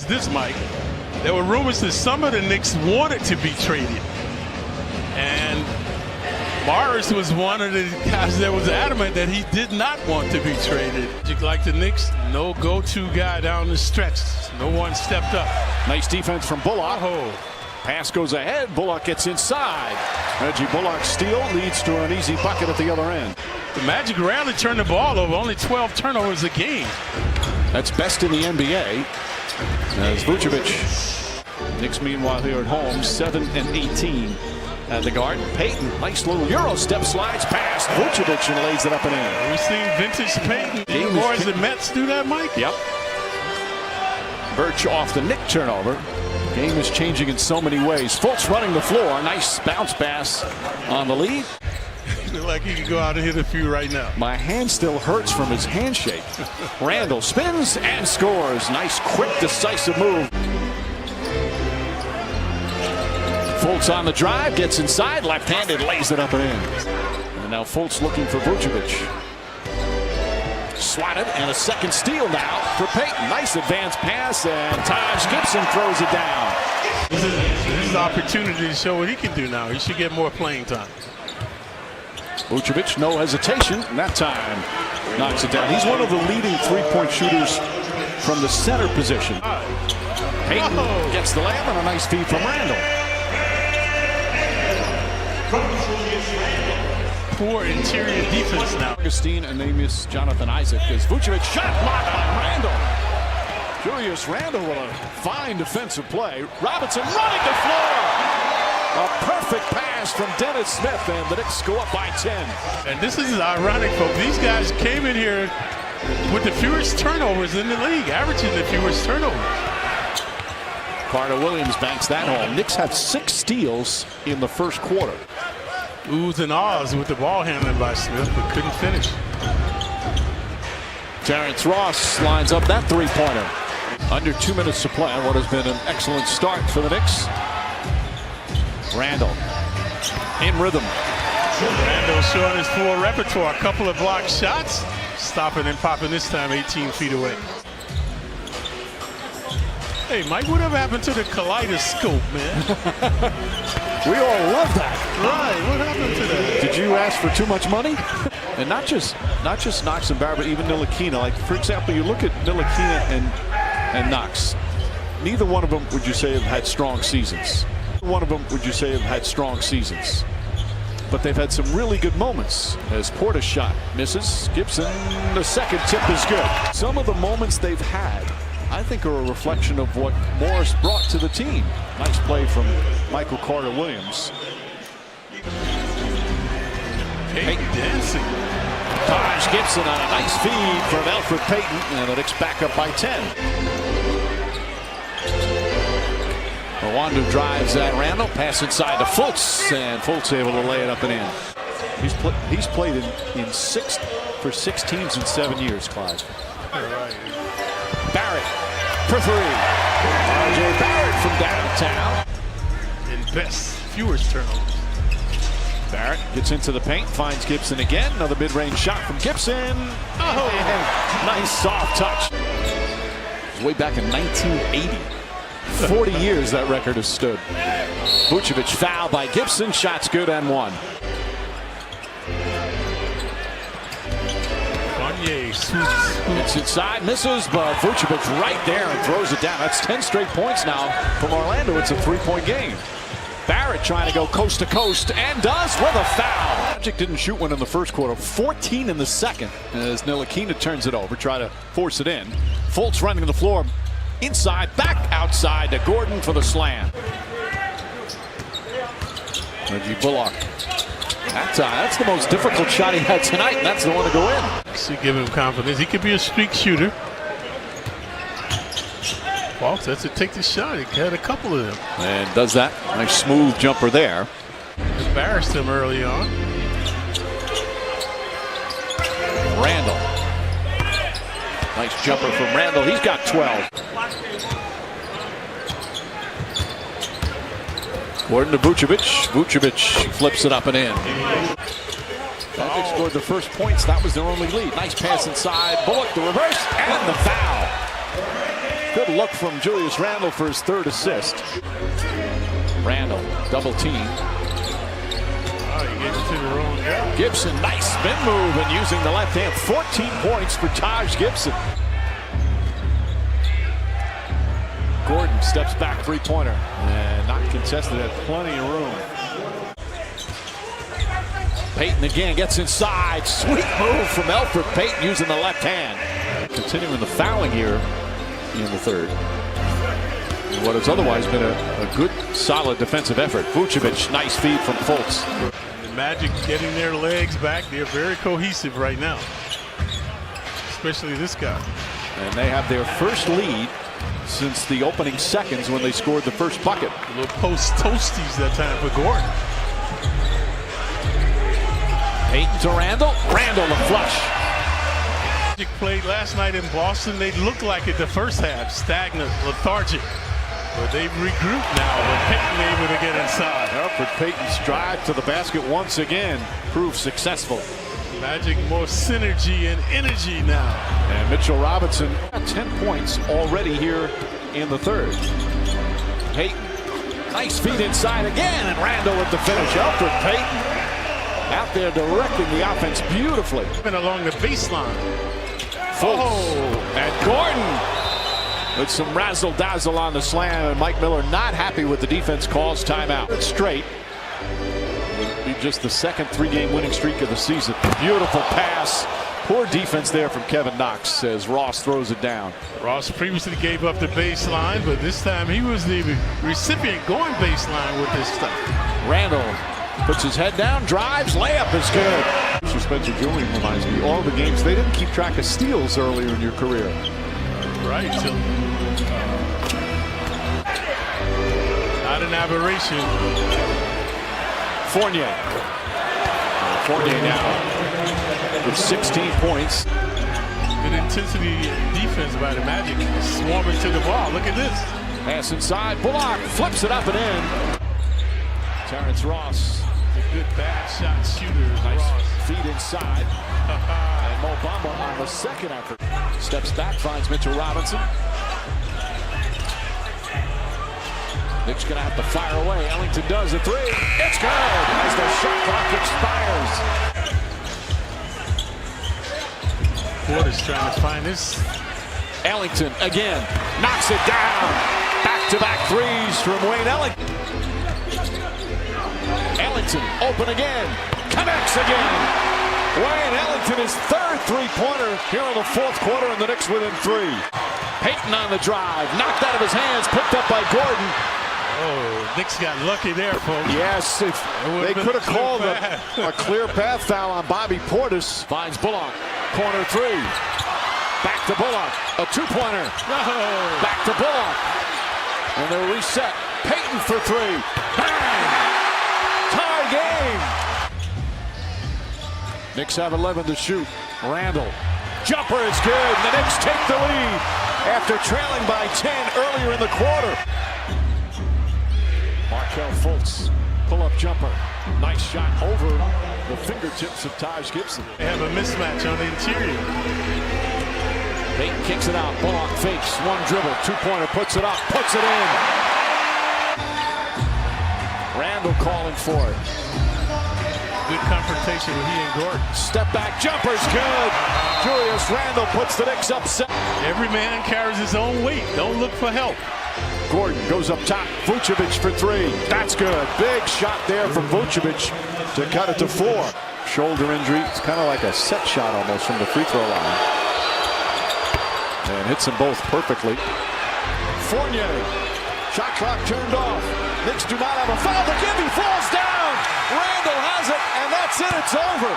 this, Mike. There were rumors that some of the Knicks wanted to be traded. And Morris was one of the guys that was adamant that he did not want to be traded. Like the Knicks, no go-to guy down the stretch. No one stepped up. Nice defense from Bullock. Pass goes ahead. Bullock gets inside. Reggie Bullock's steal leads to an easy bucket at the other end. The Magic rarely turn the ball over. Only 12 turnovers a game. That's best in the NBA. As Vucevic. Knicks, meanwhile, here at home, 7-18 at the Garden. Payton, nice little Euro step, slides past Vucevic and lays it up and in. We've seen vintage Payton. More as the Mets do that, Mike? Yep. Birch off the Knick turnover. Game is changing in so many ways. Fultz running the floor. Nice bounce pass on the lead. Look like he could go out and hit a few right now. My hand still hurts from his handshake. Randall spins and scores. Nice, quick, decisive move. Fultz on the drive, gets inside, left-handed, lays it up and in. And now Fultz looking for Vucevic. Swatted, and a second steal now for Payton. Nice advance pass, and Taj Gibson throws it down. This is his opportunity to show what he can do now. He should get more playing time. Vucevic, no hesitation, and that time knocks it down. He's one of the leading three-point shooters from the center position. Payton gets the layup and a nice feed from Randall. Poor interior defense now. Augustine and Amos Jonathan Isaac as Vucevic shot blocked by Randall. Julius Randall with a fine defensive play. Robinson running the floor. A perfect pass from Dennis Smith, and the Knicks go up by 10. And this is ironic, folks. These guys came in here with the fewest turnovers in the league, averaging the fewest turnovers. Carter Williams banks that home. Knicks have 6 steals in the first quarter. Oohs and ahs with the ball handling by Smith, but couldn't finish. Terrence Ross lines up that three-pointer. Under 2 minutes to play on what has been an excellent start for the Knicks. Randall in rhythm. Randall showing his full repertoire. A couple of blocked shots. Stopping and popping this time 18 feet away. Hey, Mike, whatever happened to the kaleidoscope, man? We all love that. Right, what happened to that? Did you ask for too much money? And not just Knox and Barber, but even Ntilikina. Like, for example, you look at Ntilikina and Knox. Neither one of them would you say have had strong seasons. One of them would you say have had strong seasons. But they've had some really good moments. As Porter's shot misses, Gibson, the second tip is good. Some of the moments they've had, I think, are a reflection of what Morris brought to the team. Nice play from Michael Carter Williams. Payton dancing. Taj Gibson on a nice feed from Elfrid Payton, and the Knicks back up by 10. Rwanda drives at Randall, pass inside to Fultz, and Fultz able to lay it up and in. He's played for 6 teams in 7 years, Clyde. Barrett for 3. R.J. Barrett from downtown. And best, fewest turnovers. Barrett gets into the paint, finds Gibson again. Another mid-range shot from Gibson. Oh, and nice soft touch. Way back in 1980. 40 years that record has stood. Vucevic foul by Gibson. Shots good and 1. It's inside, misses, but Vucevic right there and throws it down. That's 10 straight points now from Orlando. It's a 3-point game. Barrett trying to go coast to coast and does with a foul. Magic didn't shoot one in the first quarter. 14 in the second as Ntilikina turns it over, try to force it in. Fultz running the floor. Inside, back outside to Gordon for the slam. Reggie Bullock. That's the most difficult shot he had tonight, and that's the one to go in. Should give him confidence. He could be a streak shooter. Falks has to take the shot. He had a couple of them. And does that. Nice smooth jumper there. Embarrassed him early on. Randall. Nice jumper from Randall. He's got 12. Gordon to Vucevic. Vucevic flips it up and in. Magic scored the first points. That was their only lead. Nice pass inside. Bullock the reverse and the foul. Good look from Julius Randle for his third assist. Randle, double team. Oh, he gave it to the wrong guy. Gibson, nice spin move and using the left hand. 14 points for Taj Gibson. Gordon steps back, three-pointer. And not contested, had plenty of room. Payton again gets inside. Sweet move from Elfrid Payton using the left hand. Continuing the fouling here in the third. What has otherwise been a good, solid defensive effort. Vucevic, nice feed from Fultz. The Magic getting their legs back. They're very cohesive right now, especially this guy. And they have their first lead since the opening seconds when they scored the first bucket. A little post toasties that time for Gordon. Payton to Randle. Randle the flush. Magic played last night in Boston. They looked like it the first half, stagnant, lethargic. But they've regrouped now with Payton able to get inside. Elfrid Payton's drive to the basket once again proved successful. Magic more synergy and energy now. And Mitchell Robinson got 10 points already here in the third. Payton, nice feed inside again, and Randle with the finish. Elfrid Payton out there directing the offense beautifully. And along the baseline. And Gordon with some razzle-dazzle on the slam, and Mike Miller not happy with the defense, calls timeout. Straight. Would be just the second three-game winning streak of the season. Beautiful pass. Poor defense there from Kevin Knox as Ross throws it down. Ross previously gave up the baseline, but this time he was the recipient going baseline with this stuff. Randle puts his head down, drives, layup is good. So Spencer Julian reminds me, all the games, they didn't keep track of steals earlier in your career. Right. So, not an aberration. Fournier. Fournier now with 16 points. Good intensity defense by the Magic. Swarming to the ball. Look at this. Pass inside. Bullock flips it up and in. Terrence Ross. A good bad shot shooter. Nice Ross. feed inside. And Mo Bamba on the second effort. Steps back, finds Mitchell Robinson. Knicks gonna have to fire away. Ellington does a three. It's good as the shot clock expires. Porter's trying to find this. Ellington again knocks it down. Back-to-back threes from Wayne Ellington. Ellington open again. Connects again. Wayne Ellington, his third three-pointer here in the fourth quarter, and the Knicks within three. Payton on the drive, knocked out of his hands, picked up by Gordon. Oh, Knicks got lucky there, folks. Yes, if they could have called a clear path foul on Bobby Portis. Finds Bullock, corner three. Back to Bullock, a two-pointer. No. Back to Bullock, and they'll reset. Payton for three. Bang! Tie game. Knicks have 11 to shoot. Randle. Jumper is good. The Knicks take the lead after trailing by 10 earlier in the quarter. Markelle Fultz. Pull-up jumper. Nice shot over the fingertips of Taj Gibson. They have a mismatch on the interior. Payton kicks it out. Bullock fakes. One dribble. Two-pointer. Puts it up. Puts it in. Randle calling for it. Good confrontation with he and Gordon. Step back jumper's good. Julius Randle puts the Knicks up. Every man carries his own weight. Don't look for help. Gordon goes up top. Vucevic for three. That's good. Big shot there from Vucevic to cut it to four. Shoulder injury. It's kind of like a set shot almost from the free throw line. And hits them both perfectly. Fournier. Shot clock turned off. Knicks do not have a foul. The Gibby falls down. Randle has it, and that's it. It's over.